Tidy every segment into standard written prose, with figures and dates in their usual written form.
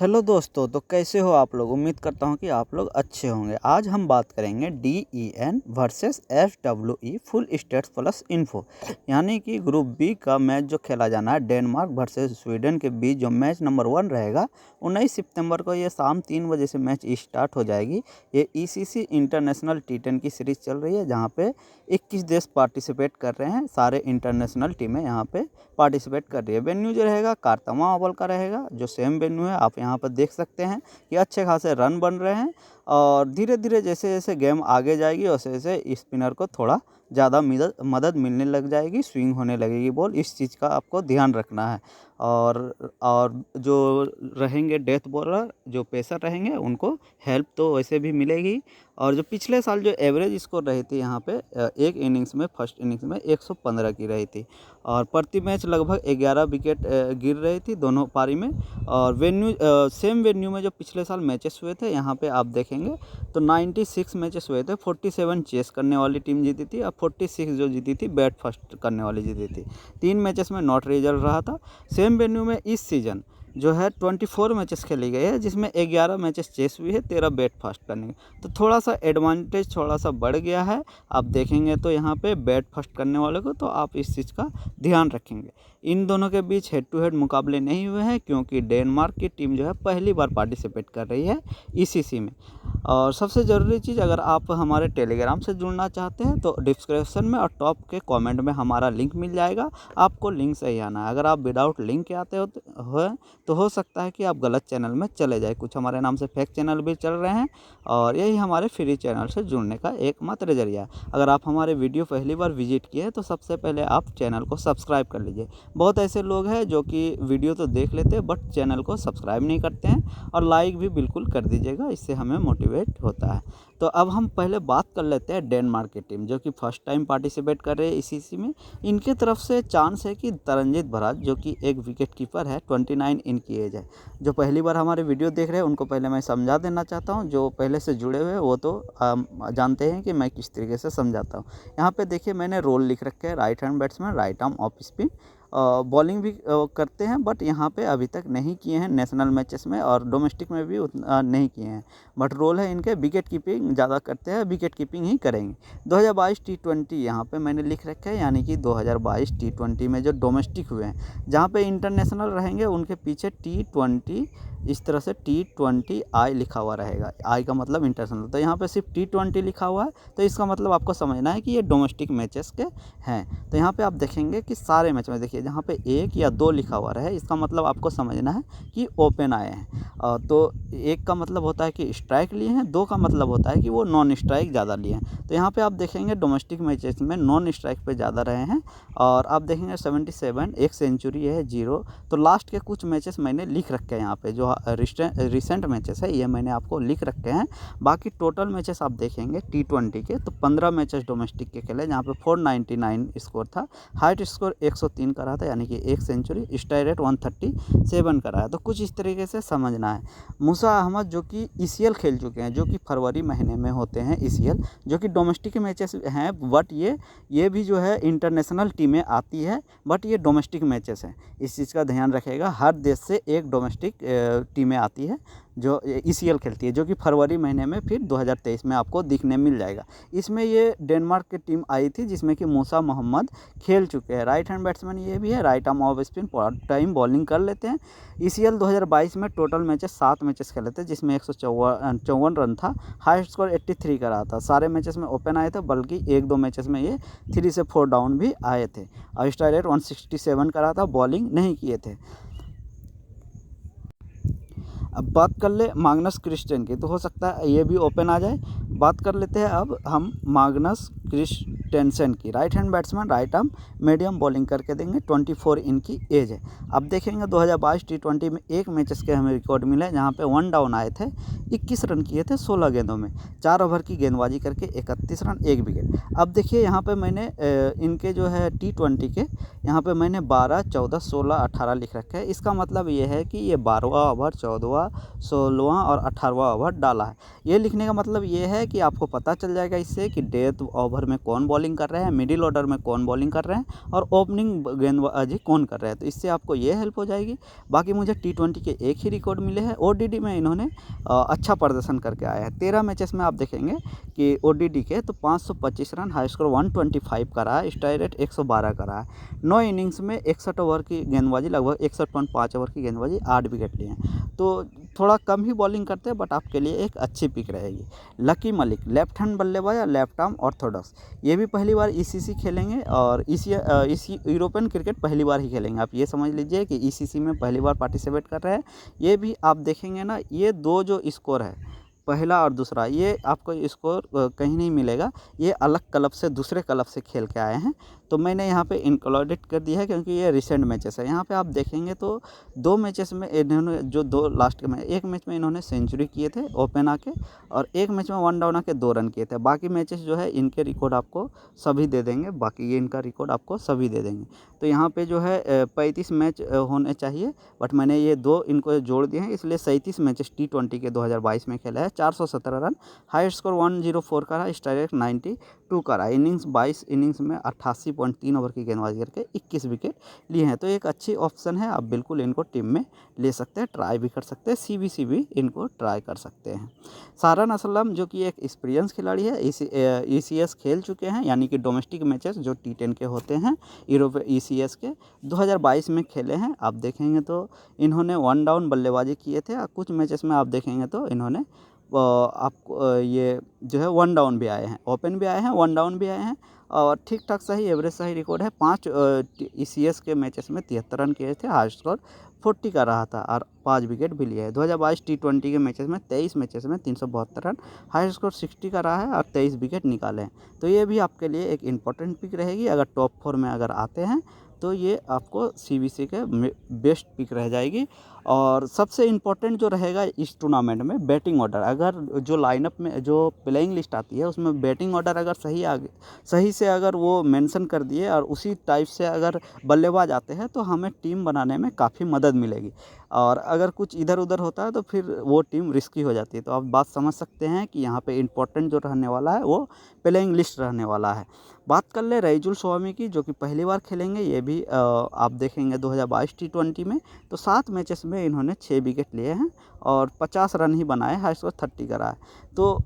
Hello दोस्तों, तो कैसे हो आप लोग। उम्मीद करता हूँ कि आप लोग अच्छे होंगे। आज हम बात करेंगे DEN versus FWE full states plus info, यानी कि ग्रुप बी का मैच जो खेला जाना है डेनमार्क वर्सेस स्वीडन के बीच, जो मैच नंबर 1 रहेगा 19 सितंबर को ये शाम 3 बजे से मैच स्टार्ट हो जाएगी। ये ECC इंटरनेशनल T10 की सीरीज़ चल रही है, जहाँ पे 21 देश पार्टिसिपेट कर रहे हैं। सारे इंटरनेशनल टीमें यहाँ पे पार्टिसिपेट कर रही है। वेन्यू जो रहेगा कारतमा ओवल का रहेगा, जो सेम वेन्यू है। आप यहाँ पर देख सकते हैं कि अच्छे खासे रन बन रहे हैं, और धीरे धीरे जैसे जैसे गेम आगे जाएगी वैसे वैसे स्पिनर को थोड़ा ज़्यादा मदद मिलने लग जाएगी, स्विंग होने लगेगी बॉल। इस चीज़ का आपको ध्यान रखना है। और जो रहेंगे डेथ बॉलर, जो पेसर रहेंगे, उनको हेल्प तो वैसे भी मिलेगी। और जो पिछले साल जो एवरेज स्कोर रही थी यहाँ पे एक इनिंग्स में, फर्स्ट इनिंग्स में 115 की रही थी, और प्रति मैच लगभग 11 विकेट गिर रही थी दोनों पारी में। और सेम वेन्यू में जो पिछले साल मैचेस हुए थे, यहाँ पे आप देखेंगे तो 96 मैचेस हुए थे। 47 चेस करने वाली टीम जीती थी, और 46 जो जीती थी बैट फर्स्ट करने वाली जीती थी। 3 मैचेस में नॉट रिजल्ट रहा था। सेम वेन्यू में इस सीज़न जो है 24 मैचेस खेली गई है, जिसमें 11 मैचेस चेस हुई है, 13 बैट फर्स्ट करने के। तो थोड़ा सा एडवांटेज थोड़ा सा बढ़ गया है। आप देखेंगे तो यहाँ पे बैट फर्स्ट करने वाले को, तो आप इस चीज़ का ध्यान रखेंगे। इन दोनों के बीच हेड टू हेड मुकाबले नहीं हुए हैं, क्योंकि डेनमार्क की टीम जो है पहली बार पार्टिसिपेट कर रही है ECC में। और सबसे ज़रूरी चीज़, अगर आप हमारे टेलीग्राम से जुड़ना चाहते हैं तो डिस्क्रिप्शन में और टॉप के कमेंट में हमारा लिंक मिल जाएगा। आपको लिंक से ही आना है। अगर आप विदाउट लिंक के आते हो तो हो सकता है कि आप गलत चैनल में चले जाए। कुछ हमारे नाम से फेक चैनल भी चल रहे हैं, और यही हमारे फ्री चैनल से जुड़ने का एकमात्र जरिया है। अगर आप हमारे वीडियो पहली बार विजिट किए हैं तो सबसे पहले आप चैनल को सब्सक्राइब कर लीजिए। बहुत ऐसे लोग हैं जो कि वीडियो तो देख लेते हैं बट चैनल को सब्सक्राइब नहीं करते हैं, और लाइक भी बिल्कुल कर दीजिएगा, इससे हमें मोटिवेट होता है। तो अब हम पहले बात कर लेते हैं डेनमार्क की टीम, जो कि फर्स्ट टाइम पार्टिसिपेट कर रही है ECC में। इनके तरफ से चांस है कि तरनजीत भरात, जो कि एक विकेट कीपर है, 29 इनकी एज है। जो पहली बार हमारे वीडियो देख रहे हैं उनको पहले मैं समझा देना चाहता हूं। जो पहले से जुड़े हुए हैं वो तो जानते हैं कि मैं किस तरीके से समझाता हूं। यहाँ पे देखिए मैंने रोल लिख रखे हैं, right hand batsman, right arm off spin. Bowling भी करते हैं, बट यहाँ पे अभी तक नहीं किए हैं नेशनल मैचेस में, और डोमेस्टिक में भी उतना नहीं किए हैं। बट रोल है इनके विकेट कीपिंग ज़्यादा करते हैं, विकेट कीपिंग ही करेंगे। 2022 T20 यहाँ पे मैंने लिख रखा है, यानी कि 2022 T20 में जो डोमेस्टिक हुए हैं, जहाँ पे इंटरनेशनल रहेंगे उनके पीछे T20 इस तरह से T20I लिखा हुआ रहेगा। आई का मतलब इंटरनेशनल, तो यहाँ पे सिर्फ T20 लिखा हुआ है, तो इसका मतलब आपको समझना है कि ये डोमेस्टिक मैचेस के हैं। तो यहाँ पे आप देखेंगे कि सारे मैच में देखिए जहाँ पे 1 या 2 लिखा हुआ रहे, इसका मतलब आपको समझना है कि ओपन आए हैं। तो 1 का मतलब होता है कि स्ट्राइक लिए हैं, 2 का मतलब होता है कि वो नॉन स्ट्राइक ज़्यादा लिए हैं। तो यहाँ पे आप देखेंगे डोमेस्टिक मैचेस में नॉन स्ट्राइक पे ज़्यादा रहे हैं। और आप देखेंगे 77, एक सेंचुरी है 0। तो लास्ट के कुछ मैचेस मैंने लिख रखे हैं यहाँ पे, जो रिसेंट मैचेस है ये मैंने आपको लिख रखे हैं। बाकी टोटल मैचेस आप देखेंगे T20 के, तो 15 मैचेस डोमेस्टिक के खेले, जहाँ पे 499 स्कोर था। हाइट स्कोर 103 का रहा था, यानी कि एक सेंचुरी। स्ट्राइक रेट 137 का रहा है। तो कुछ इस तरीके से समझना है। मूसा अहमद जो कि ECL खेल चुके हैं, जो कि फरवरी महीने में होते हैं ECL, जो कि डोमेस्टिक मैचेस हैं, बट ये भी जो है इंटरनेशनल टीमें आती है, बट ये डोमेस्टिक मैचेस हैं। इस चीज़ का ध्यान रखिएगा। हर देश से एक डोमेस्टिक टीमें आती है जो ECL खेलती है, जो कि फरवरी महीने में फिर 2023 में आपको दिखने मिल जाएगा। इसमें ये डेनमार्क की टीम आई थी, जिसमें कि मूसा मोहम्मद खेल चुके हैं। राइट हैंड बैट्समैन ये भी है, right arm off spin, part time bowling कर लेते हैं। ECL 2022 में टोटल मैचेस 7 मैचेस खेले थे, जिसमें 154 रन था। हाईएस्ट स्कोर 83 का रहा था। सारे मैचेस में ओपन आए थे, बल्कि 1-2 मैचेस में ये 3 से 4 डाउन भी आए थे। और स्ट्राइक रेट 167 का रहा था। बॉलिंग नहीं किए थे। अब बात कर ले माग्नस क्रिस्टियन की, तो हो सकता है ये भी ओपन आ जाए। बात कर लेते हैं अब हम माग्नस क्रिस्टेंसन की। Right hand batsman, right arm medium bowling करके देंगे। 24 इनकी एज है। अब देखेंगे 2022 T20 में एक मैचेस के हमें रिकॉर्ड मिले, जहाँ पे 1 डाउन आए थे। 21 रन किए थे 16 गेंदों में, 4 ओवर की गेंदबाजी करके 31 रन, 1 विकेट। अब देखिए यहाँ पे मैंने इनके जो है T20 के, यहाँ पे मैंने 12, 14, 16, 18 लिख रखे हैं। इसका मतलब ये है कि ये 12वां ओवर, 14वां, 16वां और 18वां ओवर डाला है। ये लिखने का मतलब ये है कि आपको पता चल जाएगा इससे कि डेथ ओवर में कौन बॉलिंग बॉलिंग कर रहे हैं, मिडिल ऑर्डर में कौन बॉलिंग कर रहे हैं और ओपनिंग गेंदबाजी कौन कर रहे हैं। तो इससे आपको ये हेल्प हो जाएगी। बाकी मुझे T20 के एक ही रिकॉर्ड मिले हैं। ODI में इन्होंने अच्छा प्रदर्शन करके आए हैं। 13 मैचेस में आप देखेंगे कि ODI के तो 525 रन, हाई स्कोर 125 का रहा है, स्ट्राइक रेट 112 का रहा है। 9 इनिंग्स में 61 ओवर की गेंदबाजी, लगभग 61.5 ओवर की गेंदबाजी, 8 विकेट लिए हैं। तो थोड़ा कम ही बॉलिंग करते हैं, बट आपके लिए एक अच्छी पिक रहेगी। लकी मलिक लेफ्ट हैंड बल्लेबाज या लेफ्ट आर्म ऑर्थोडॉक्स, ये भी पहली बार ECC खेलेंगे और इसी यूरोपियन क्रिकेट पहली बार ही खेलेंगे। आप ये समझ लीजिए कि ECC में पहली बार पार्टिसिपेट कर रहे हैं। ये भी आप देखेंगे ना, ये दो जो स्कोर है, पहला और दूसरा, ये आपको स्कोर कहीं नहीं मिलेगा। ये अलग क्लब से, दूसरे क्लब से खेल के आए हैं। तो मैंने यहाँ पे इंक्लूडेड कर दिया है क्योंकि ये रिसेंट मैचेस है। यहाँ पे आप देखेंगे तो 2 मैचेस में इन्होंने जो 2 लास्ट में, एक मैच में इन्होंने सेंचुरी किए थे ओपन आके, और एक मैच में 1 डाउन आके 2 रन किए थे। बाकी मैचेस जो है इनके रिकॉर्ड आपको सभी दे देंगे, बाकी ये इनका रिकॉर्ड आपको सभी दे देंगे। तो यहाँ पे जो है 35 मैच होने चाहिए, बट मैंने ये 2 इनको जोड़ दिए हैं, इसलिए 37 मैचेस T20 के 2022 में खेला है। 417 रन, हाई स्कोर 104 का रहा, स्ट्राइक रेट 92 का रहा। इनिंग्स 22 इनिंग्स में 88.3 ओवर की गेंदबाजी करके 21 विकेट लिए हैं। तो एक अच्छी ऑप्शन है, आप बिल्कुल इनको टीम में ले सकते हैं, ट्राई भी कर सकते हैं, CBC भी इनको ट्राई कर सकते हैं। सारन असलम जो कि एक एक्सपीरियंस खिलाड़ी है, ECS खेल चुके हैं, यानी कि डोमेस्टिक मैचेस जो T10 के होते हैं यूरोप ECS के, 2022 में खेले हैं। आप देखेंगे तो इन्होंने 1 डाउन बल्लेबाजी किए थे, और कुछ मैचेस में आप देखेंगे तो इन्होंने आपको ये जो है 1 डाउन भी आए हैं, ओपन भी आए हैं, 1 डाउन भी आए हैं, और ठीक ठाक सही एवरेज सही रिकॉर्ड है। 5 ECS के मैचेस में 73 रन किए थे, हाई स्कोर 40 का रहा था, और 5 विकेट भी लिए हैं। 2022 T20 के मैचेस में 23 मैचेस में 372 रन, हाई स्कोर 60 का रहा है, और 23 विकेट निकाले हैं। तो ये भी आपके लिए एक इम्पॉर्टेंट पिक रहेगी। अगर टॉप 4 में अगर आते हैं तो ये आपको CBC के बेस्ट पिक रह जाएगी। और सबसे इम्पोर्टेंट जो रहेगा इस टूर्नामेंट में, बैटिंग ऑर्डर। अगर जो लाइनअप में जो प्लेइंग लिस्ट आती है उसमें बैटिंग ऑर्डर अगर सही से अगर वो मेंशन कर दिए और उसी टाइप से अगर बल्लेबाज आते हैं तो हमें टीम बनाने में काफ़ी मदद मिलेगी। और अगर कुछ इधर उधर होता है तो फिर वो टीम रिस्की हो जाती है। तो आप बात समझ सकते हैं कि यहाँ पे इम्पोर्टेंट जो रहने वाला है वो प्लेइंग लिस्ट रहने वाला है। बात कर ले रईजुल स्वामी की, जो कि पहली बार खेलेंगे। ये भी आप देखेंगे 2022 T20 में तो 7 मैचेस में इन्होंने 6 विकेट लिए हैं और 50 रन ही बनाए, हाई स्कोर 30 का रहा है। तो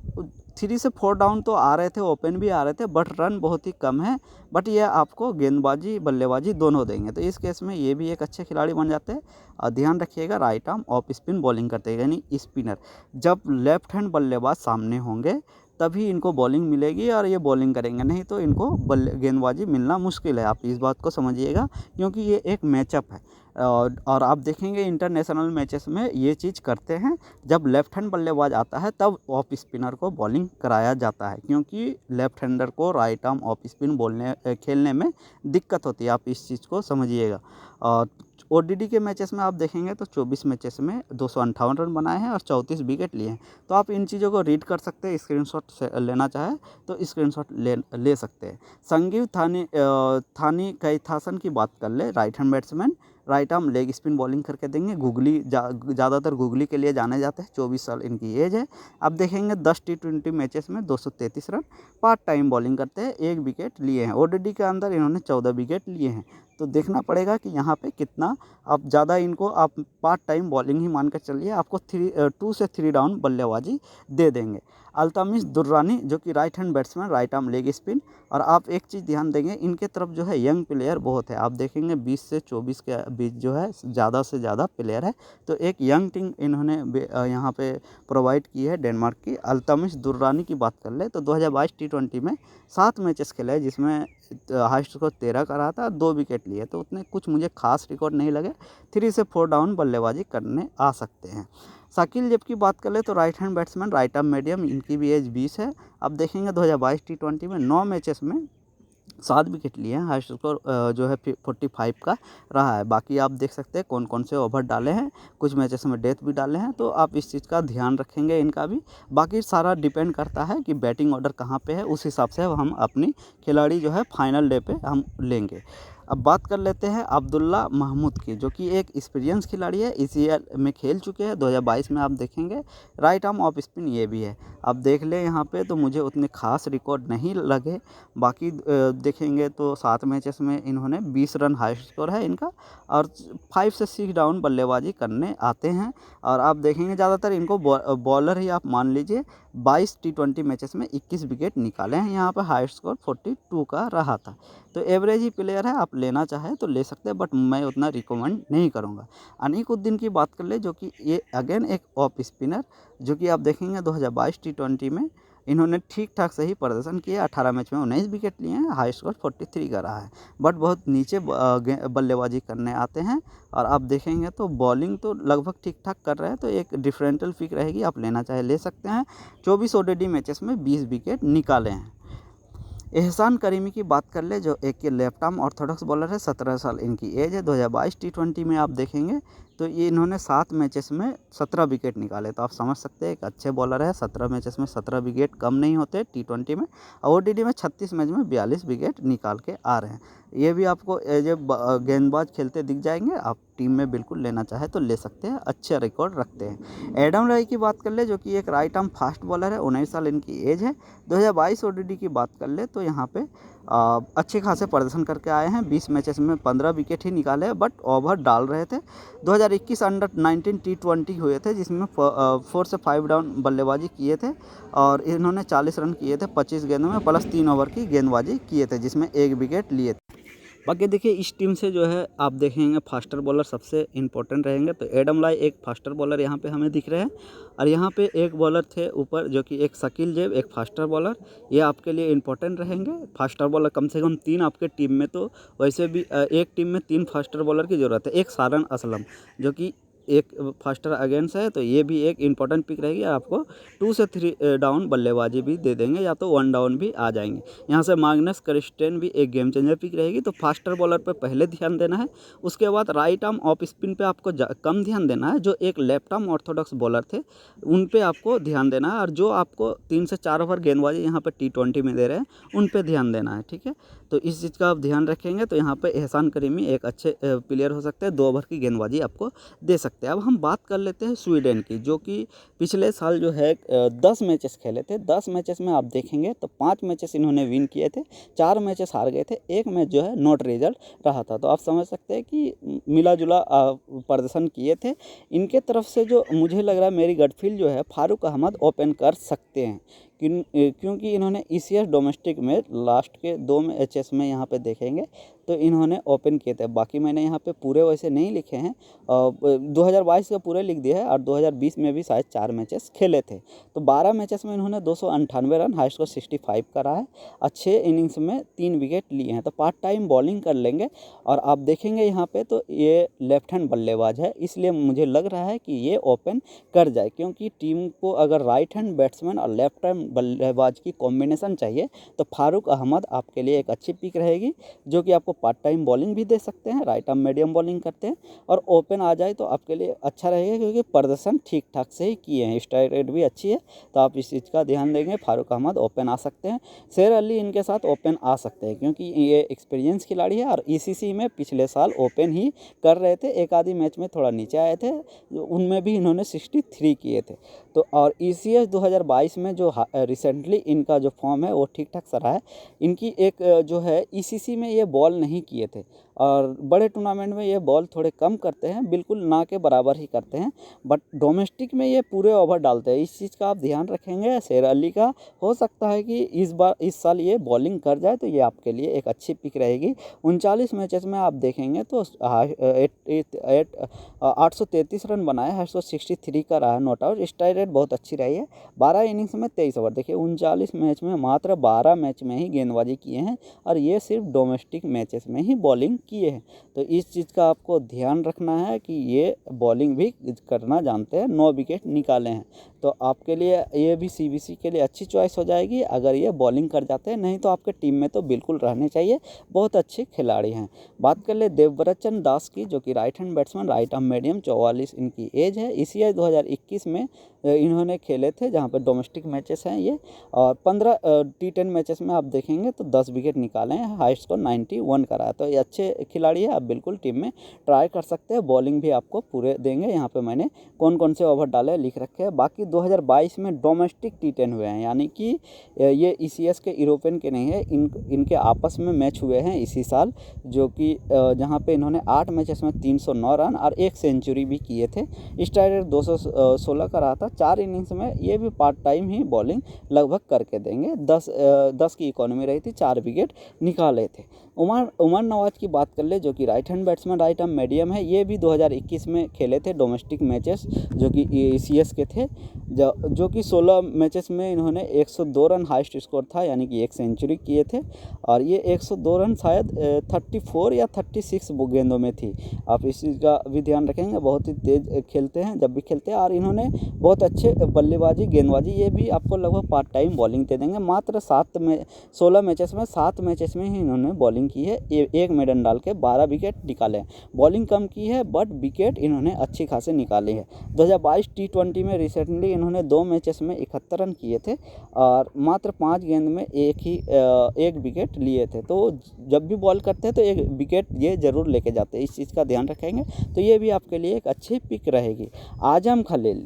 3 से 4 डाउन तो आ रहे थे, ओपन भी आ रहे थे, बट रन बहुत ही कम है। बट ये आपको गेंदबाजी बल्लेबाजी दोनों देंगे, तो इस केस में ये भी एक अच्छे खिलाड़ी बन जाते हैं। और ध्यान रखिएगा, right arm off spin bowling करते हैं, यानी स्पिनर। जब लेफ्ट हैंड बल्लेबाज सामने होंगे तभी इनको बॉलिंग मिलेगी और ये बॉलिंग करेंगे, नहीं तो इनको गेंदबाजी मिलना मुश्किल है। आप इस बात को समझिएगा, क्योंकि ये एक मैचअप है। और आप देखेंगे इंटरनेशनल मैचेस में ये चीज़ करते हैं, जब लेफ्ट हैंड बल्लेबाज आता है तब ऑफ स्पिनर को बॉलिंग कराया जाता है, क्योंकि लेफ्ट हैंडर को राइट आर्म ऑफ स्पिन खेलने में दिक्कत होती है। आप इस चीज़ को समझिएगा। और ODI के मैचेस में आप देखेंगे तो 24 मैचेस में 258 रन बनाए हैं और 34 विकेट लिए हैं। तो आप इन चीज़ों को रीड कर सकते हैं, स्क्रीनशॉट से लेना चाहे तो स्क्रीनशॉट ले सकते हैं। संजीव थानी कैथासन की बात कर ले, right hand batsman, right arm leg spin bowling करके देंगे। ज़्यादातर गुगली के लिए जाने जाते हैं, 24 साल इनकी एज है। आप देखेंगे 10 T20 मैचेस में 233 रन, पार्ट टाइम बॉलिंग करते हैं, 1 विकेट लिए हैं। ODI के अंदर इन्होंने 14 विकेट लिए हैं। तो देखना पड़ेगा कि यहाँ पे कितना आप ज़्यादा इनको आप पार्ट टाइम बॉलिंग ही मान कर चलिए, आपको 2 से 3 डाउन बल्लेबाजी दे देंगे। अल्तमिश दुर्रानी जो कि right hand batsman, right arm leg spin. और आप एक चीज़ ध्यान देंगे, इनके तरफ जो है यंग प्लेयर बहुत है। आप देखेंगे 20 से 24 के बीच जो है ज़्यादा से ज़्यादा प्लेयर है। तो एक यंग टीम इन्होंने यहाँ पे प्रोवाइड की है डेनमार्क की। अल्तमिश दुर्रानी की बात कर ले तो 2022 T20 में 7 मैचेस खेले हैं, जिसमें हाईएस्ट स्कोर 13 का रहा था, 2 विकेट लिए। तो उतने कुछ मुझे खास रिकॉर्ड नहीं लगे। 3 से 4 डाउन बल्लेबाजी करने आ सकते हैं। शाकिल जब की बात कर ले तो right hand batsman, right arm medium, इनकी भी एज 20 है। अब देखेंगे 2022 T20 में 9 मैचेस में 7 विकेट लिए हैं, हाईएस्ट स्कोर जो है 45 का रहा है। बाकी आप देख सकते हैं कौन कौन से ओवर डाले हैं, कुछ मैचेस में डेथ भी डाले हैं। तो आप इस चीज़ का ध्यान रखेंगे इनका भी। बाकी सारा डिपेंड करता है कि बैटिंग ऑर्डर कहाँ पे है, उस हिसाब से हम अपनी खिलाड़ी जो है फाइनल डे पे हम लेंगे। अब बात कर लेते हैं अब्दुल्ला महमूद की, जो कि एक एक्सपीरियंस खिलाड़ी है, ईसीएल में खेल चुके हैं। 2022 में आप देखेंगे राइट आर्म ऑफ स्पिन ये भी है। अब देख लें यहाँ पे तो मुझे उतने खास रिकॉर्ड नहीं लगे। बाकी देखेंगे तो 7 मैचेस में इन्होंने 20 रन हाई स्कोर है इनका, और 5 से 6 डाउन बल्लेबाजी करने आते हैं। और आप देखेंगे ज़्यादातर इनको बॉलर ही आप मान लीजिए। 22 T20 मैचेस में 21 विकेट निकाले हैं। यहाँ पर हाई स्कोर 42 का रहा था। तो एवरेज ही प्लेयर है, आप लेना चाहें तो ले सकते हैं, बट मैं उतना रिकमेंड नहीं करूँगा। अनीकुद्दीन की बात कर ले, जो कि ये अगेन एक ऑफ स्पिनर, जो कि आप देखेंगे 2022 T20 में इन्होंने ठीक ठाक से ही प्रदर्शन किया। 18 मैच में 19 विकेट लिए हैं, हाई स्कोर 43 का रहा है, बट बहुत नीचे बल्लेबाजी करने आते हैं। और आप देखेंगे तो बॉलिंग तो लगभग ठीक ठाक कर रहे हैं, तो एक डिफरेंशियल पिक रहेगी, आप लेना चाहे ले सकते हैं। 24 ओडीआई मैचेस में 20 विकेट निकाले हैं। एहसान करीमी की बात कर ले, जो एक लेफ्ट आर्म ऑर्थोडॉक्स बॉलर है, 17 साल इनकी एज है। 2022 T20 में आप देखेंगे तो ये इन्होंने 7 मैचेस में 17 विकेट निकाले, तो आप समझ सकते हैं एक अच्छे बॉलर है। 17 मैचेस में 17 विकेट कम नहीं होते T20 में। और ओडीआई में 36 मैच में 42 विकेट निकाल के आ रहे हैं। ये भी आपको एज ए गेंदबाज खेलते दिख जाएंगे, आप टीम में बिल्कुल लेना चाहे तो ले सकते हैं, अच्छे रिकॉर्ड रखते हैं। एडम रॉय की बात कर ले, जो कि एक राइट आर्म फास्ट बॉलर है, 19 साल इनकी एज है। 2022 ओडीआई की बात कर ले तो यहाँ पे अच्छे खासे प्रदर्शन करके आए हैं। 20 मैचेस में 15 विकेट ही निकाले, बट ओवर डाल रहे थे। 2021 अंडर-19 T20 हुए थे, जिसमें 4 से 5 डाउन बल्लेबाजी किए थे, और इन्होंने 40 रन किए थे 25 गेंदों में, प्लस 3 ओवर की गेंदबाजी किए थे, जिसमें 1 विकेट लिए थे। बाकी देखिए इस टीम से जो है आप देखेंगे फास्टर बॉलर सबसे इंपॉर्टेंट रहेंगे। तो एडम लाई एक फास्टर बॉलर यहाँ पे हमें दिख रहे हैं, और यहाँ पे एक बॉलर थे ऊपर, जो कि एक शकील जेब, एक फास्टर बॉलर, ये आपके लिए इंपॉर्टेंट रहेंगे। फास्टर बॉलर कम से कम 3 आपके टीम में, तो वैसे भी एक टीम में 3 फास्टर बॉलर की ज़रूरत है। एक सारन असलम, जो कि एक फास्टर अगेंस्ट है, तो ये भी एक इंपॉर्टेंट पिक रहेगी। आपको 2 से 3 डाउन बल्लेबाजी भी दे देंगे, या तो 1 डाउन भी आ जाएंगे। यहाँ से मैग्नस कार्लसन भी एक गेम चेंजर पिक रहेगी। तो फास्टर बॉलर पे पहले ध्यान देना है, उसके बाद राइट आर्म ऑफ स्पिन पे आपको कम ध्यान देना है। जो एक लेफ्ट आर्म ऑर्थोडॉक्स बॉलर थे उन पे आपको ध्यान देना है, और जो आपको 3 से 4 ओवर गेंदबाजी यहाँ पे T20 में दे रहे हैं उन पे ध्यान देना है, ठीक है। तो इस चीज़ का आप ध्यान रखेंगे तो यहाँ पे एहसान करीमी एक अच्छे प्लेयर हो सकते हैं, 2 ओवर की गेंदबाजी आपको दे सकते हैं। अब हम बात कर लेते हैं स्वीडन की, जो कि पिछले साल जो है 10 मैचेस खेले थे। 10 मैचेस में आप देखेंगे तो 5 मैचेस इन्होंने विन किए थे, 4 मैचेस हार गए थे, 1 मैच जो है नॉट रिजल्ट रहा था। तो आप समझ सकते हैं कि मिला जुला प्रदर्शन किए थे। इनके तरफ से जो मुझे लग रहा है, मेरी गट फील जो है, फारूक अहमद ओपन कर सकते हैं, क्योंकि इन्होंने ईसीएस डोमेस्टिक में लास्ट के 2 मैचेस में यहाँ पे देखेंगे तो इन्होंने ओपन किए थे। बाकी मैंने यहाँ पे पूरे वैसे नहीं लिखे हैं, 2022 का पूरे लिख दिया है, और 2020 में भी शायद 4 मैचेस खेले थे। तो 12 मैचेस में इन्होंने 298 रन, हाई स्कोर 65 का रहा है, अच्छे इनिंग्स में 3 विकेट लिए हैं। तो पार्ट टाइम बॉलिंग कर लेंगे। और आप देखेंगे यहाँ पे तो ये लेफ्ट हैंड बल्लेबाज है, इसलिए मुझे लग रहा है कि ये ओपन कर जाए, क्योंकि टीम को अगर राइट हैंड बैट्समैन और लेफ्ट हैंड बल्लेबाज की कॉम्बिनेशन चाहिए तो फारूक अहमद आपके लिए एक अच्छी पिक रहेगी, जो कि आपको पार्ट टाइम बॉलिंग भी दे सकते हैं, राइट आर्म मीडियम बॉलिंग करते हैं, और ओपन आ जाए तो आपके लिए अच्छा रहेगा, क्योंकि प्रदर्शन ठीक ठाक से ही किए हैं, स्ट्राइक रेट भी अच्छी है। तो आप इस चीज़ का ध्यान देंगे, फारूक अहमद ओपन आ सकते हैं। शेर अली इनके साथ ओपन आ सकते हैं, क्योंकि ये एक्सपीरियंस खिलाड़ी है, और ईसीसी में पिछले साल ओपन ही कर रहे थे। एक आधी मैच में थोड़ा नीचे आए थे, उनमें भी इन्होंने 63 किए थे। तो और ईसीएस 2022 में जो रिसेंटली इनका जो फॉर्म है वो ठीक ठाक सा रहा है। इनकी एक जो है ईसीसी में ये बॉल नहीं किए थे, और बड़े टूर्नामेंट में ये बॉल थोड़े कम करते हैं, बिल्कुल ना के बराबर ही करते हैं, बट डोमेस्टिक में ये पूरे ओवर डालते हैं। इस चीज़ का आप ध्यान रखेंगे। शेर अली का हो सकता है कि इस साल ये बॉलिंग कर जाए, तो ये आपके लिए एक अच्छी पिक रहेगी। 39 मैचेस में आप देखेंगे तो 833 रन बनाए, 863 का रहा नॉट आउट, स्ट्राइक रेट बहुत अच्छी रही है। 12 इनिंग्स में 23 ओवर, देखिए 39 मैच में मात्र 12 मैच में ही गेंदबाजी किए हैं, और ये सिर्फ डोमेस्टिक मैचेस में ही बॉलिंग किए हैं। तो इस चीज़ का आपको ध्यान रखना है कि ये बॉलिंग भी करना जानते हैं, 9 विकेट निकाले हैं। तो आपके लिए ये भी सीबीसी के लिए अच्छी चॉइस हो जाएगी अगर ये बॉलिंग कर जाते हैं, नहीं तो आपके टीम में तो बिल्कुल रहने चाहिए, बहुत अच्छे खिलाड़ी हैं। बात कर ले देवव्रत दास की, जो कि right hand batsman, right arm medium, 44 इनकी एज है। ईसीआई 2021 में इन्होंने खेले थे, जहाँ पर डोमेस्टिक मैचेस हैं ये, और 15 T10 मैचेस में आप देखेंगे तो 10 विकेट निकाले हैं, हाई स्कोर 91 का रहा है। तो ये अच्छे खिलाड़ी है, आप बिल्कुल टीम में ट्राई कर सकते हैं। बॉलिंग भी आपको पूरे देंगे। यहाँ पे मैंने कौन कौन से ओवर डाले लिख रखे हैं। बाकी 2022 में डोमेस्टिक T10 हुए हैं, यानी कि ये ECS के यूरोपियन के नहीं है, इनके आपस में मैच हुए हैं इसी साल, जो कि जहाँ पे इन्होंने 8 मैचेस में 309 रन और 1 सेंचुरी भी किए थे। स्ट्राइक रेट 216 का रहा था। 4 इनिंग्स में ये भी पार्ट टाइम ही बॉलिंग लगभग करके देंगे। 10 की इकोनॉमी रही थी, 4 विकेट निकाले थे। उमर नवाज की बात कर ले, जो कि right hand batsman, right arm medium है। ये भी 2021 में खेले थे डोमेस्टिक मैचेस, जो कि ECS के थे, जो कि 16 मैचेस में इन्होंने 102 रन हाईएस्ट स्कोर था, यानी कि 1 सेंचुरी किए थे। और ये 102 रन शायद 34 या 36 गेंदों में थी। आप इस चीज़ का भी ध्यान रखेंगे। बहुत ही तेज़ खेलते हैं जब भी खेलते हैं, और इन्होंने बहुत अच्छे बल्लेबाजी, गेंदबाजी, ये भी आपको लगभग पार्ट टाइम बॉलिंग दे देंगे। मात्र 16 मैचेस में 7 मैचेस में ही इन्होंने बॉलिंग की है, एक मेडन डाल के 12 विकेट निकाले हैं। बॉलिंग कम की है, बट विकेट इन्होंने अच्छी खासी निकाली है। 2022 T20 में रिसेंटली इन्होंने 2 मैचेस में 71 रन किए थे और मात्र 5 गेंद में एक विकेट लिए थे। तो जब भी बॉल करते हैं तो एक विकेट ये ज़रूर लेके जाते हैं, इस चीज़ का ध्यान रखेंगे। तो ये भी आपके लिए एक अच्छी पिक रहेगी। आजम खलील,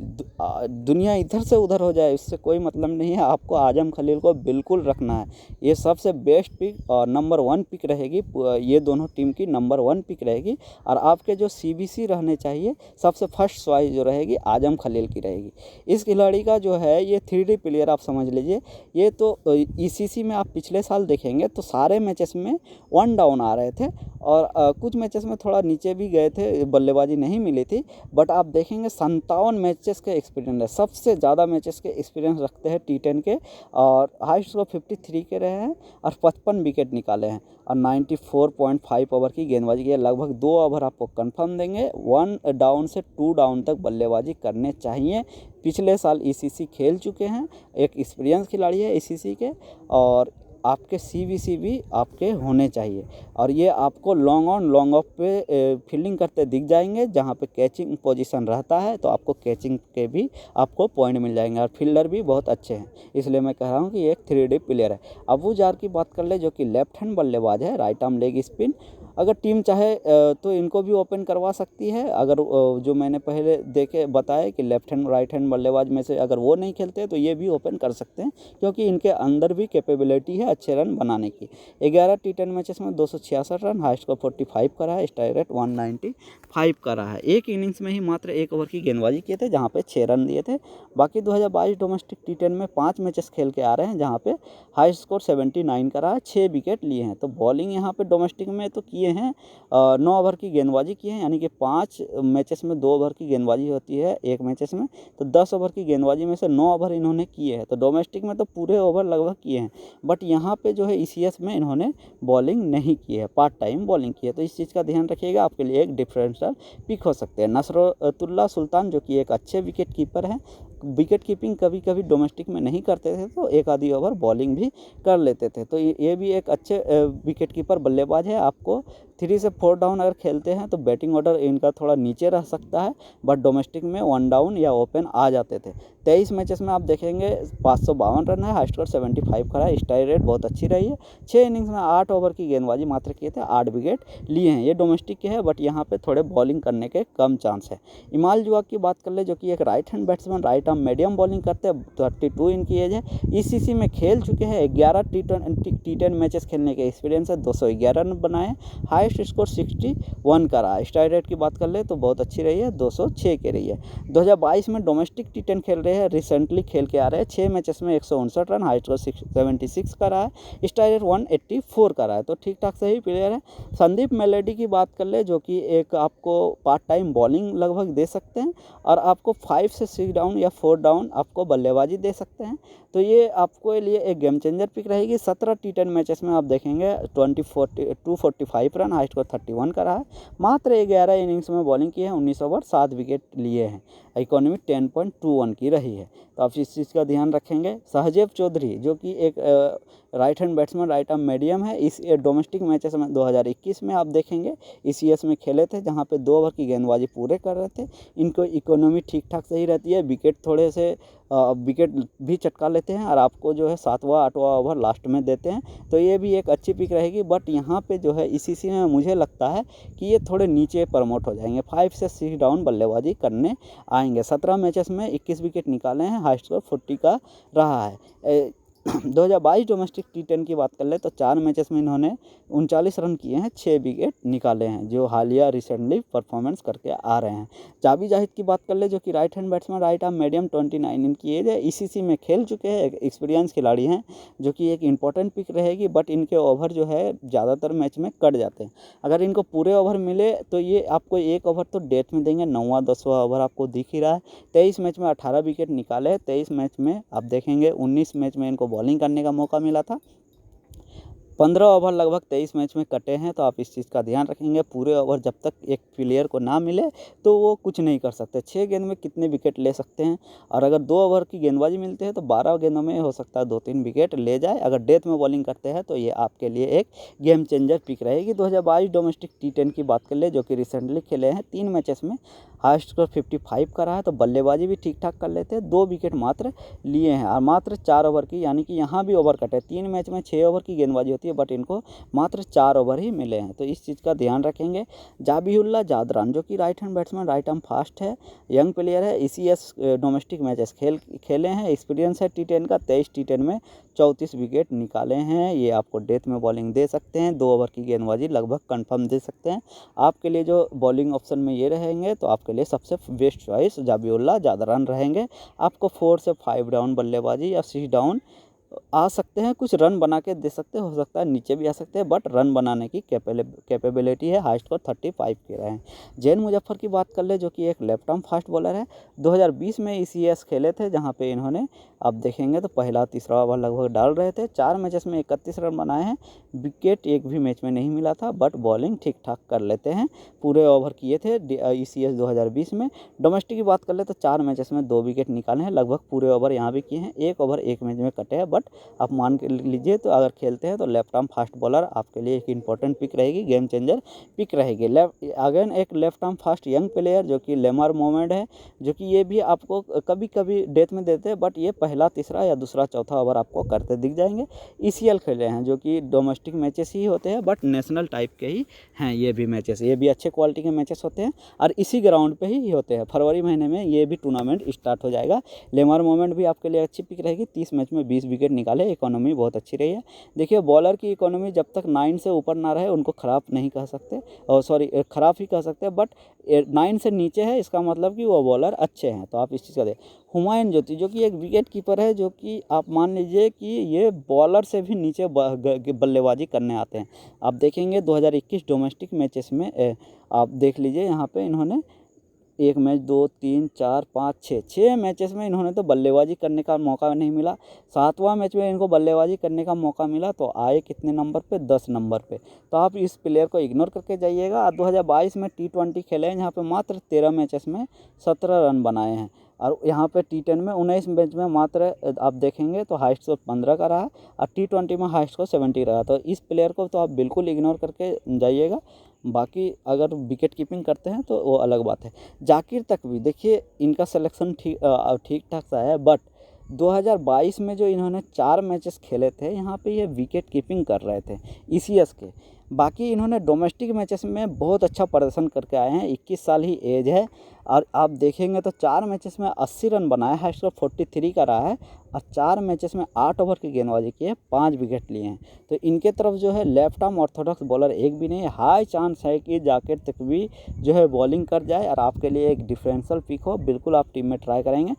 दुनिया इधर से उधर हो जाए इससे कोई मतलब नहीं है, आपको आजम खलील को बिल्कुल रखना है। ये सबसे बेस्ट पिक और नंबर 1 पिक रहेगी। ये दोनों टीम की नंबर 1 पिक रहेगी। और आपके जो CBC रहने चाहिए, सबसे फर्स्ट चॉइस जो रहेगी आजम खलील की रहेगी। इस खिलाड़ी का जो है ये 3D प्लेयर आप समझ लीजिए। ये तो ECC में आप पिछले साल देखेंगे तो सारे मैचेस में 1 डाउन आ रहे थे, और कुछ मैचेस में थोड़ा नीचे भी गए थे, बल्लेबाजी नहीं मिली थी। बट आप देखेंगे 57 मैचेस के एक्सपीरियंस है, सबसे ज़्यादा मैचेस के एक्सपीरियंस रखते हैं T10 के, और हाईएस्ट स्कोर 53 के रहे हैं और 55 विकेट निकाले हैं, और 94.5 ओवर की गेंदबाजी की है। लगभग 2 ओवर आपको कंफर्म देंगे। 1 डाउन से 2 डाउन तक बल्लेबाजी करने चाहिए। पिछले साल ECC खेल चुके हैं, एक एक्सपीरियंस खिलाड़ी है ECC के, और आपके CBC भी आपके होने चाहिए। और ये आपको लॉन्ग ऑन लॉन्ग ऑफ पे फील्डिंग करते दिख जाएंगे, जहाँ पे कैचिंग पोजीशन रहता है तो आपको कैचिंग के भी आपको पॉइंट मिल जाएंगे। और फील्डर भी बहुत अच्छे हैं, इसलिए मैं कह रहा हूँ कि ये एक 3D प्लेयर है। अबू जार की बात कर ले, जो कि लेफ्ट हैंड बल्लेबाज है, राइट आर्म लेग स्पिन। अगर टीम चाहे तो इनको भी ओपन करवा सकती है। अगर जो मैंने पहले बताया कि लेफ्ट हैंड राइट हैंड बल्लेबाज में से अगर वो नहीं खेलते तो ये भी ओपन कर सकते हैं, क्योंकि इनके अंदर भी कैपेबिलिटी है अच्छे रन बनाने की। 11 T10 मैचेस में 266 रन, हाईएस्ट स्कोर 45 का रहा है, स्ट्राइक रेट 195 का रहा है। एक इनिंग्स में ही मात्र 1 ओवर की गेंदबाजी किए थे, जहाँ पे 6 रन दिए थे। बाकी 2022 डोमेस्टिक T10 में 5 मैचेस खेल के आ रहे हैं, जहाँ पे हाईएस्ट स्कोर 79 का रहा है, 6 विकेट लिए हैं। तो बॉलिंग यहाँ पे डोमेस्टिक में तो किए हैं, 9 ओवर की गेंदबाजी की है, यानी कि 5 मैचेस में 2 ओवर की गेंदबाजी होती है एक मैचेस में, तो 10 ओवर की गेंदबाजी में से 9 ओवर इन्होंने किए हैं। तो डोमेस्टिक में तो पूरे ओवर लगभग किए हैं, बट यहाँ पे जो है ECS में इन्होंने बॉलिंग नहीं की है, पार्ट टाइम बॉलिंग की है। तो इस चीज़ का ध्यान रखिएगा, आपके लिए एक डिफरेंशियल पिक हो सकते हैं। नसरुल्लाह सुल्तान, जो कि एक अच्छे विकेट कीपर हैं, विकेट कीपिंग कभी कभी डोमेस्टिक में नहीं करते थे, तो एक आधी ओवर बॉलिंग भी कर लेते थे। तो ये भी एक अच्छे विकेट कीपर बल्लेबाज है। आपको 3 से 4 डाउन अगर खेलते हैं तो बैटिंग ऑर्डर इनका थोड़ा नीचे रह सकता है, बट डोमेस्टिक में 1 डाउन या ओपन आ जाते थे। 23 मैचेस में आप देखेंगे 552 रन है, हाईएस्ट स्कोर 75 का है, स्ट्राइक रेट बहुत अच्छी रही है। 6 इनिंग्स में 8 ओवर की गेंदबाजी मात्र किए थे, 8 विकेट लिए हैं। ये डोमेस्टिक के है, बट यहाँ पे थोड़े बॉलिंग करने के कम चांस है। इमाल जुआ की बात कर ले, जो कि एक right hand batsman, right arm medium bowling करते हैं, 32 इनकी एज है। ECC में खेल चुके हैं, 11 T10 मैचेस खेलने के एक्सपीरियंस है, 211 रन बनाए, हाईएस्ट स्कोर 61 का रहा है। स्ट्राइक रेट की बात कर ले तो बहुत अच्छी रही है, 206 की रही है। 2022 में डोमेस्टिक T10 खेल रहे हैं, रिसेंटली खेल के आ रहे हैं। 6 मैचेस में 159 रन, हाईएस्ट स्कोर 76 का रहा है, स्ट्राइक रेट 184 का रहा है। तो ठीक ठाक सही प्लेयर है। संदीप मेलेडी की बात कर ले, जो कि एक आपको पार्ट टाइम बॉलिंग लगभग दे सकते हैं, और आपको 5 से 6 डाउन या 4 डाउन आपको बल्लेबाजी दे सकते हैं। तो ये आपको लिए एक गेम चेंजर पिक रहेगी। 17 T10 मैचेस में आप देखेंगे 245 रन, हाईएस्ट स्कोर 31 का रहा है। मात्र 11 इनिंग्स में बॉलिंग की है, 19 ओवर 7 विकेट लिए हैं, इकोनॉमी 10.21 की रही है। तो आप इस चीज़ का ध्यान रखेंगे। सहजेब चौधरी, जो कि एक right hand batsman, right arm medium है, इस डोमेस्टिक मैचेस में 2021 में आप देखेंगे ECS में खेले थे, जहाँ पे 2 ओवर की गेंदबाजी पूरे कर रहे थे। इनको इकोनॉमी ठीक ठाक सही रहती है, विकेट थोड़े से विकेट भी चटका लेते हैं और आपको जो है 7वां 8वां ओवर लास्ट में देते हैं। तो ये भी एक अच्छी पिक रहेगी। बट यहाँ पे जो है ICC में मुझे लगता है कि ये थोड़े नीचे प्रमोट हो जाएंगे, 5 से 6 डाउन बल्लेबाजी करने आएंगे। 17 मैचेस में 21 विकेट निकाले हैं, हाई स्कोर 40 का रहा है। 2022 डोमेस्टिक T10 की बात कर ले तो 4 मैचेस में इन्होंने 39 रन किए हैं, 6 विकेट निकाले हैं, जो हालिया रिसेंटली परफॉर्मेंस करके आ रहे हैं। जाबी जाहिद की बात कर ले जो कि right hand batsman, right arm medium, 29 इनकी एज है, ICC में खेल चुके हैं, एक्सपीरियंस खिलाड़ी हैं, जो कि एक इंपॉर्टेंट पिक रहेगी। बट इनके ओवर जो है ज़्यादातर मैच में कट जाते हैं। अगर इनको पूरे ओवर मिले तो ये आपको एक ओवर तो डेथ में देंगे, 9वां 10वां ओवर आपको दिख ही रहा है। 23 मैच में 18 विकेट निकाले, 23 मैच में आप देखेंगे 19 मैच में इनको बॉलिंग करने का मौका मिला था। 15 ओवर लगभग 23 मैच में कटे हैं। तो आप इस चीज़ का ध्यान रखेंगे, पूरे ओवर जब तक एक प्लेयर को ना मिले तो वो कुछ नहीं कर सकते। 6 गेंद में कितने विकेट ले सकते हैं, और अगर 2 ओवर की गेंदबाजी मिलती है तो 12 गेंदों में हो सकता है 2-3 विकेट ले जाए। अगर डेथ में बॉलिंग करते हैं तो ये आपके लिए एक गेम चेंजर पिक रहेगी। 2022 डोमेस्टिक T10 की बात कर ले जो कि रिसेंटली खेले हैं, 3 मैचेस में हाईएस्ट स्कोर 55 का रहा है। तो बल्लेबाजी भी ठीक ठाक कर लेते हैं, 2 विकेट मात्र लिए हैं और मात्र 4 ओवर की, यानी कि यहाँ भी ओवर कटे। 3 मैच में 6 ओवर की गेंदबाजी होती है, बट इनको मात्र 4 ओवर ही मिले हैं। तो इस चीज़ का ध्यान रखेंगे। जाबिहुल्ला जादरान जो कि right hand batsman, right arm fast है, यंग प्लेयर है, ECS डोमेस्टिक मैचेस खेले हैं, एक्सपीरियंस है T10 का। 23 T10 में 34 विकेट निकाले हैं। ये आपको डेथ में बॉलिंग दे सकते हैं, 2 ओवर की गेंदबाजी लगभग कंफर्म दे सकते हैं। आपके लिए जो बॉलिंग ऑप्शन में ये रहेंगे तो आपके लिए सबसे बेस्ट चॉइस जाबिहुल्ला जादरान रहेंगे। आपको 4 से 5 डाउन बल्लेबाजी या 6 डाउन आ सकते हैं, कुछ रन बना के दे सकते हैं, हो सकता है नीचे भी आ सकते हैं, बट रन बनाने की कैपेबिलिटी है। हाई स्कोर 35 के रहे हैं। जैन मुजफ्फर की बात कर ले जो कि एक लेफ्ट आर्म फास्ट बॉलर है। 2020 में ECS खेले थे, जहां पे इन्होंने आप देखेंगे तो पहला तीसरा ओवर लगभग डाल रहे थे। 4 मैचेस में 31 रन बनाए हैं, विकेट एक भी मैच में नहीं मिला था, बट बॉलिंग ठीक ठाक कर लेते हैं। पूरे ओवर किए थे ECS 2020 में। डोमेस्टिक की बात कर ले तो 4 मैचेस में 2 विकेट निकाले हैं, लगभग पूरे ओवर यहाँ भी किए हैं। 1 ओवर 1 मैच में कटे हैं, बट आप मान के लीजिए तो अगर खेलते हैं तो लेफ्ट आर्म फास्ट बॉलर आपके लिए एक इंपॉर्टेंट पिक रहेगी, गेम चेंजर पिक रहेगी। अगेन एक left arm fast young player जो कि लेमर मोमेंट है, जो कि ये भी आपको कभी कभी डेथ में देते हैं, बट ये पहला तीसरा या दूसरा चौथा ओवर आपको करते दिख जाएंगे। ECL खेले हैं जो कि डोमेस्टिक मैचेस ही होते हैं, बट नेशनल टाइप के ही हैं ये भी मैचेस। ये भी अच्छे क्वालिटी के मैचेस होते हैं और इसी ग्राउंड पे ही होते हैं। फरवरी महीने में ये भी टूर्नामेंट स्टार्ट हो जाएगा। लेमर मोमेंट भी आपके लिए अच्छी पिक रहेगी। 30 मैच में 20 विकेट निकाले, इकोनॉमी बहुत अच्छी रही है। देखिए बॉलर की इकोनॉमी जब तक 9 से ऊपर ना रहे उनको ख़राब नहीं कह सकते, और सॉरी ख़राब ही कह सकते हैं, बट 9 से नीचे है इसका मतलब कि वो बॉलर अच्छे हैं। तो आप इस चीज़ का दें। हुमायूं ज्योति जो कि एक विकेट कीपर है, जो कि आप मान लीजिए कि ये बॉलर से भी नीचे बल्लेबाजी करने आते हैं। आप देखेंगे 2021 डोमेस्टिक मैचेस में आप देख लीजिए, यहाँ पे इन्होंने 1 मैच 2 3 4 5 6 मैचेस में इन्होंने तो बल्लेबाजी करने का मौका नहीं मिला। 7वां मैच में इनको बल्लेबाजी करने का मौका मिला तो आए कितने नंबर पे, 10 नंबर पे। तो आप इस प्लेयर को इग्नोर करके जाइएगा। 2022 में T20 खेले हैं, यहाँ पे मात्र 13 मैचेस में 17 रन बनाए हैं, और यहाँ पे T10 में 19 मैच में मात्र आप देखेंगे तो हाई स्कोर 15 का रहा, और T20 में हाई स्कोर 70 रहा। तो इस प्लेयर को तो आप बिल्कुल इग्नोर करके जाइएगा। बाकी अगर विकेट कीपिंग करते हैं तो वो अलग बात है। जाकिर तक भी देखिए इनका सिलेक्शन ठीक ठाक सा है, बट 2022 में जो इन्होंने 4 मैचेस खेले थे, यहाँ पे ये विकेट कीपिंग कर रहे थे ECS के। बाकी इन्होंने डोमेस्टिक मैचेस में बहुत अच्छा प्रदर्शन करके आए हैं। 21 साल ही एज है, और आप देखेंगे तो 4 मैचेस में 80 रन बनाए, हाई स्कोर 43 का रहा है, और 4 मैचेस में 8 ओवर की गेंदबाजी की है, 5 विकेट लिए हैं। तो इनके तरफ जो है लेफ्ट आर्म ऑर्थोडॉक्स बॉलर एक भी नहीं है। हाई चांस है कि जाकिर तक भी जो है बॉलिंग कर जाए और आपके लिए एक डिफरेंशियल पिक हो। बिल्कुल आप टीम में ट्राई करेंगे।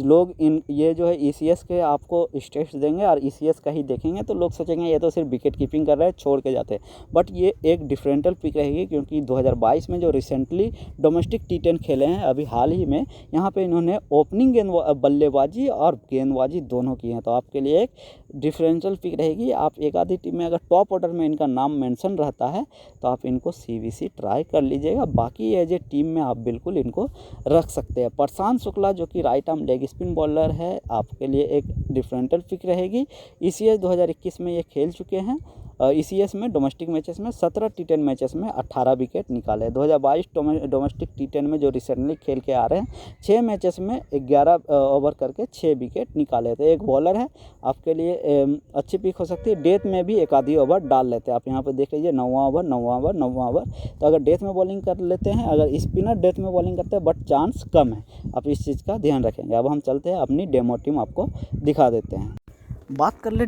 लोग ये जो है ECS के आपको स्टेट्स देंगे और ECS का ही देखेंगे तो लोग सोचेंगे ये तो सिर्फ विकेट कीपिंग कर रहे हैं, छोड़ के जाते हैं, बट ये एक डिफरेंशियल पिक रहेगी, क्योंकि 2022 में जो रिसेंटली डोमेस्टिक T10 खेले हैं अभी हाल ही में, यहाँ पे इन्होंने ओपनिंग बल्लेबाजी और गेंदबाजी दोनों की हैं। तो आपके लिए एक डिफरेंशियल पिक रहेगी। आप एक आधी टीम में अगर टॉप ऑर्डर में इनका नाम मेंशन रहता है तो आप इनको CVC ट्राई कर लीजिएगा। बाकी एज ए टीम में आप बिल्कुल इनको रख सकते हैं। प्रशांत शुक्ला जो कि right arm leg spin bowler है, आपके लिए एक डिफरेंशियल पिक रहेगी। ECS 2021 में ये खेल चुके हैं, ECS में डोमेस्टिक मैचेस में 17 T10 मैचेस में 18 विकेट निकाले। 2022 डोमेस्टिक T10 में जो रिसेंटली खेल के आ रहे हैं 6 मैचेस में 11 ओवर करके 6 विकेट निकाले। तो एक बॉलर है आपके लिए अच्छी पिक हो सकती है। डेथ में भी एक आधी ओवर डाल लेते हैं। आप यहाँ पे देख लीजिए 9वां ओवर 9वां ओवर 9वां ओवर। तो अगर डेथ में बॉलिंग कर लेते हैं, अगर स्पिनर डेथ में बॉलिंग करते हैं बट चांस कम है, आप इस चीज़ का ध्यान रखेंगे। अब हम चलते हैं अपनी डेमो टीम आपको दिखा देते हैं। बात कर ले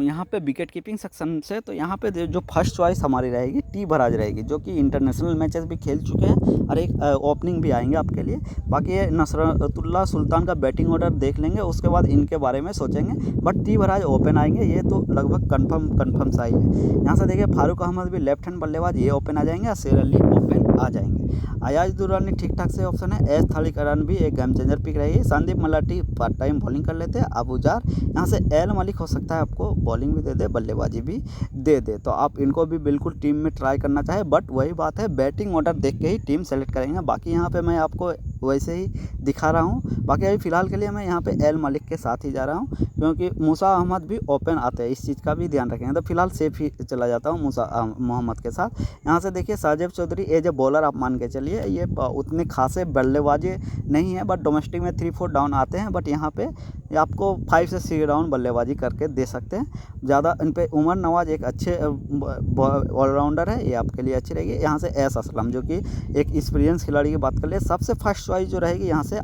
यहाँ पे विकेट कीपिंग सेक्शन से, तो यहाँ पे जो फर्स्ट चॉइस हमारी रहेगी टी भराज रहेगी, जो कि इंटरनेशनल मैचेस भी खेल चुके हैं और एक ओपनिंग भी आएंगे आपके लिए। बाकी ये नसरतुल्ला सुल्तान का बैटिंग ऑर्डर देख लेंगे, उसके बाद इनके बारे में सोचेंगे। बट टी भराज ओपन आएंगे, ये तो लगभग कन्फर्म सा ही है। यहाँ से देखिए फारूक अहमद भी लेफ्ट हैंड बल्लेबाज, ये ओपन आ जाएंगे और शेर अली ओपन आ जाएंगे। अयाज दुर्रानी ठीक ठाक से ऑप्शन है। एस थालिकरन भी एक गेम चेंजर पिक रहेगी। संदीप मलाटी पार्ट टाइम बॉलिंग कर लेते हैं। अबूजार यहाँ से एल मलिक हो सकता है, आपको बॉलिंग भी दे दे बल्लेबाजी भी दे दे, तो आप इनको भी बिल्कुल टीम में ट्राई करना चाहे। बट वही बात है, बैटिंग ऑर्डर देख के ही टीम सेलेक्ट करेंगे। बाकी यहाँ पे मैं आपको वैसे ही दिखा रहा हूँ। बाकी अभी फ़िलहाल के लिए मैं यहाँ पे एल मलिक के साथ ही जा रहा हूँ, क्योंकि मूसा अहमद भी ओपन आते हैं, इस चीज़ का भी ध्यान रखेंगे। तो फिलहाल सेफ ही चला जाता हूँ मूसा मोहम्मद के साथ। यहाँ से देखिए Sajib Chowdhury as a bowler आप मान के चलिए, ये उतने खासे बल्लेबाजी नहीं है, बट डोमेस्टिक में 3-4 डाउन आते हैं। बट यहाँ पे आपको 5 से 6 राउंड बल्लेबाजी करके दे सकते हैं। ज़्यादा इन पे उमर नवाज एक अच्छे ऑलराउंडर है, ये आपके लिए अच्छी रहेगी। यहाँ से एस असलम जो कि एक एक्सपीरियंस खिलाड़ी की बात कर ले, सबसे फर्स्ट चॉइस जो रहेगी यहाँ से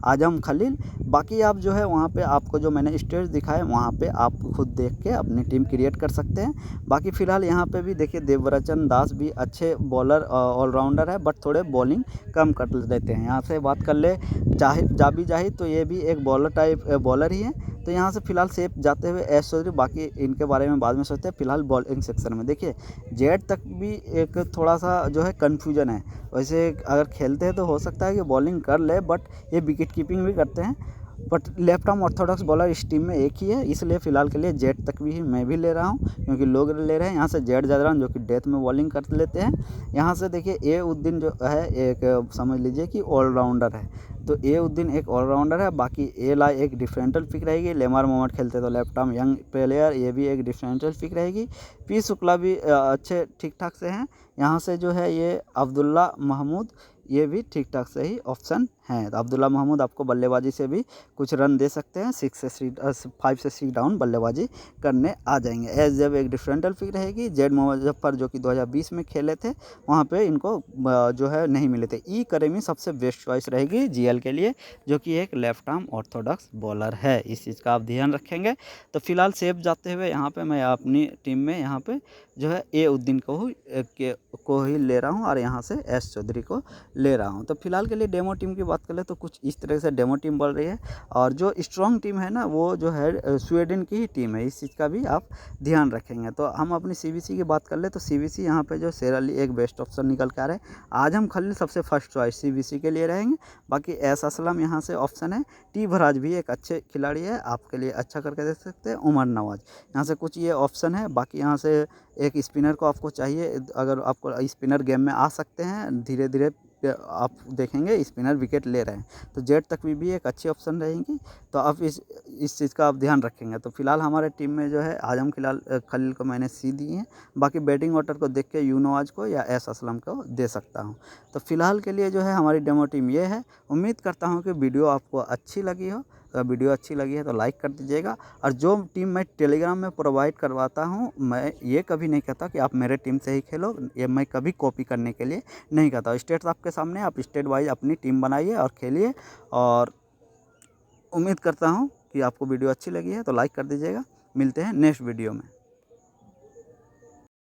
आजम खलील। बाकी आप जो है वहाँ पे आपको जो मैंने स्टेज दिखाए वहाँ पे आप खुद देख के अपनी टीम क्रिएट कर सकते हैं। बाकी फ़िलहाल यहाँ पे भी देखिए देवरचन दास भी अच्छे बॉलर ऑलराउंडर है, बट थोड़े बॉलिंग कम कर लेते हैं। यहाँ से बात कर ले जाहिद, तो ये भी एक बॉलर टाइप बॉलर ही है। तो यहाँ से फिलहाल सेफ जाते हुए एस चौधरी, बाकी इनके बारे में बाद में सोचते हैं। फिलहाल बॉलिंग सेक्शन में देखिए जेड तक भी एक थोड़ा सा जो है कन्फ्यूजन है। वैसे अगर खेलते हैं तो हो सकता है कि बॉलिंग कर ले, बट ये विकेट कीपिंग भी करते हैं। But left arm Orthodox bowler इस टीम में एक ही है, इसलिए फ़िलहाल के लिए जेड तक भी मैं भी ले रहा हूँ, क्योंकि लोग ले रहे हैं। यहाँ से जेड जदरान जो कि डेथ में बॉलिंग कर लेते हैं। यहाँ से देखिए ए उद्दीन जो है एक समझ लीजिए कि ऑलराउंडर है, तो ए उद्दीन एक ऑलराउंडर है। बाकी ए ला एक डिफरेंशियल पिक रहेगी। लेमर मोहम्मद खेलते तो लेफ्ट आर्म यंग प्लेयर, ये भी एक डिफरेंशियल पिक रहेगी। पी शुक्ला भी अच्छे ठीक ठाक से हैं। यहाँ से जो है ये अब्दुल्ला महमूद, ये भी ठीक ठाक से ही ऑप्शन हैं। तो अब्दुल्ला महमूद आपको बल्लेबाजी से भी कुछ रन दे सकते हैं। 5 से 6 डाउन बल्लेबाजी करने आ जाएंगे। एस जब एक डिफरेंशियल पिक रहेगी। जेड मुजफ्फर जो कि 2020 में खेले थे, वहाँ पे इनको जो है नहीं मिले थे। ई करीमी सबसे बेस्ट चॉइस रहेगी जीएल के लिए, जो कि एक लेफ्ट आर्म ऑर्थोडॉक्स बॉलर है। इस चीज़ का आप ध्यान रखेंगे। तो फिलहाल सेफ जाते हुए यहाँ पे मैं अपनी टीम में यहाँ पे जो है ए उद्दीन को ही ले रहा हूँ, और यहाँ से एस चौधरी को ले रहा हूँ। तो फिलहाल के लिए डेमो टीम की बात करें तो कुछ इस तरह से डेमो टीम बोल रही है। और जो स्ट्रॉन्ग टीम है ना, वो जो है स्वीडन की ही टीम है, इस चीज़ का भी आप ध्यान रखेंगे। तो हम अपनी सीबीसी की बात कर ले तो सीबीसी यहाँ पे जो शेर अली एक बेस्ट ऑप्शन निकल के आ रहे हैं। आजम खलील सबसे फर्स्ट चॉइस सीबीसी के लिए रहेंगे। बाकी एस असलम यहाँ से ऑप्शन है। टी भराज भी एक अच्छे खिलाड़ी है, आपके लिए अच्छा करके देख सकते हैं। उमर नवाज यहाँ से कुछ ये ऑप्शन है। बाकी यहाँ से एक स्पिनर को आपको चाहिए, अगर आपको स्पिनर गेम में आ सकते हैं, धीरे धीरे आप देखेंगे स्पिनर विकेट ले रहे हैं, तो जेड तक भी एक अच्छी ऑप्शन रहेंगी। तो आप इस चीज़ का आप ध्यान रखेंगे। तो फिलहाल हमारे टीम में जो है आजम खलील को मैंने सी दी है। बाकी बैटिंग ऑर्डर को देख के यू नवाज को या एस असलम को दे सकता हूं। तो फिलहाल के लिए जो है हमारी डेमो टीम ये है। उम्मीद करता हूं कि वीडियो आपको अच्छी लगी हो। अगर वीडियो अच्छी लगी है तो लाइक कर दीजिएगा। और जो टीम मैं टेलीग्राम में प्रोवाइड करवाता हूँ, मैं ये कभी नहीं कहता कि आप मेरे टीम से ही खेलो, ये मैं कभी कॉपी करने के लिए नहीं कहता। स्टेट्स आपके सामने, आप स्टेट वाइज अपनी टीम बनाइए और खेलिए। और उम्मीद करता हूँ कि आपको वीडियो अच्छी लगी है तो लाइक कर दीजिएगा। मिलते हैं नेक्स्ट वीडियो में।